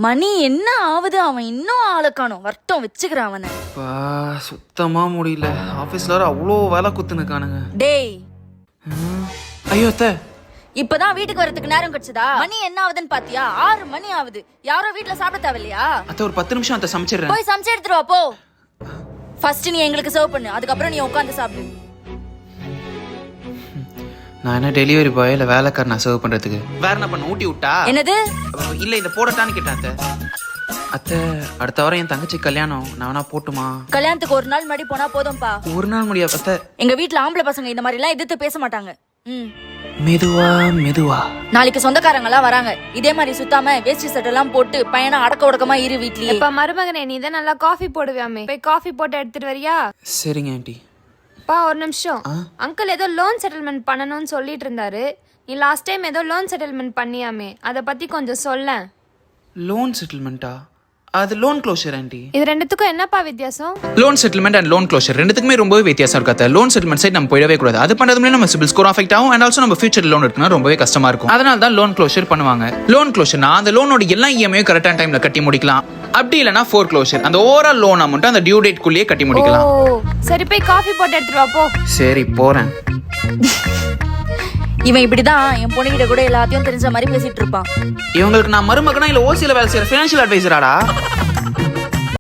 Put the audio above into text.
மணி என்ன ஆகுது? அவன் இன்னும் ஆளை காணோம். வரட்டும், வச்சுக்கிறான் அவனை. சுத்தமா முடியல. ஆபீஸ்ல அவ்வளோ வேலை குத்துனுக்கானுங்க. டேய், ஐயோ அத்தை, இப்பதான் வீட்டுக்கு வரதுக்கு நேரம் கிடைச்சதா? மணி என்ன ஆகுதுன்னு பாத்தியா? 6 மணி ஆகுது. யாரோ வீட்டுல சாப்பிட தேவையில்லையா? அத்தை ஒரு 10 நிமிஷம் அத்தை சமைச்சிடுறேன். போய் சமைச்சு எடுத்துட்டு வா போ. ஃபர்ஸ்ட் நீ எங்களுக்கு சர்வ் பண்ணு, அதுக்கப்புறம் நீ உட்காந்து சாப்பிடு. நான் என்ன டெலிவரி பாய் இல்ல வேலைக்காரனா சர்வ் பண்றதுக்கு? வேற என்ன பண்ண? ஊட்டி விட்டா? என்னது? இல்ல இத போடட்டான்னு கேட்டேன் அத்தை. அத்தை அடுத்த வாரம் என் தங்கச்சி கல்யாணம், நான் வேணா போட்டுமா? கல்யாணத்துக்கு ஒரு நாள் முன்னாடி போனா போதும்பா. ஒரு நாள் முடியாது அத்தை. எங்க வீட்டுல ஆம்பளை பசங்க இந்த மாதிரி எல்லாம் எதிர்த்து பேச மாட்டாங்க. மெதுவா மெதுவா. நாளைக்கு சொந்தக்காரங்க எல்லாம் வராங்க. இதே மாதிரி சுத்தாம வேஷ்டி சட்டை எல்லாம் போட்டு பையனா அடக்க உடக்கமா இரு வீட்லயே. இப்ப மருமகனே, நீ தான் நல்லா காஃபி போடுவியாமே, போய் காஃபி போட்டு எடுத்துட்டு வரியா? சரிங்க ஆண்டி. பா ஒரு நிமிஷம். அங்கிள் ஏதோ லோன் செட்டில்மெண்ட் பண்ணணும்னு சொல்லிட்டு இருந்தாரு. நீ லாஸ்ட் டைம் ஏதோ லோன் செட்டில்மெண்ட் பண்ணியாமே, அதை பத்தி கொஞ்சம் சொல்ல. லோன் செட்டில்மெண்டா? அது லோன் க்ளோஷர் ஆண்டி. இது ரெண்டுத்துக்கும் என்னப்பா வித்தியாசம்? Loan settlement and loan closure ரெண்டுத்துக்குமே ரொம்பவே வித்தியாசம் இருக்காது. லோன் செட்டில்மெண்ட் சைட் நம்ம போயிடவே கூடாது. அது பண்ணுறதுமே நம்ம சிபில் ஸ்கோர் அஃபெக்ட் ஆகும். அண்ட் ஆல்சோ நம்ம ஃபியூச்சர் லோன் எடுக்கணும் ரொம்பவே கஷ்டமா இருக்கும். அதனால தான் லோன் க்ளோஷர் பண்ணுவாங்க. லோன் க்ளோஷர்னா அந்த லோனோட எல்லா இஎம்ஐயும் கரெக்டான டைம்ல கட்டி முடிக்கலாம். அப்படி இல்லைனா ஃபோர் க்ளோஷர், அந்த ஓவரால் லோன் அமௌண்ட் அந்த டியூ டேட் குள்ளேயே கட்டி முடிக்கலாம். ஓ சரி, போய் காஃபி போட்டு எடுத்துட்டு வா போ. சரி போறேன். இவன் இப்படிதான் என் பொண்ணுகிட்ட கூட எல்லாத்தையும் தெரிஞ்ச மாதிரி பேசிட்டு இருப்பான். இவங்களுக்கு நான் மருமகனா இல்ல ஓசியில வேலை செய்யற ஃபைனான்சியல் அட்வைசராடா?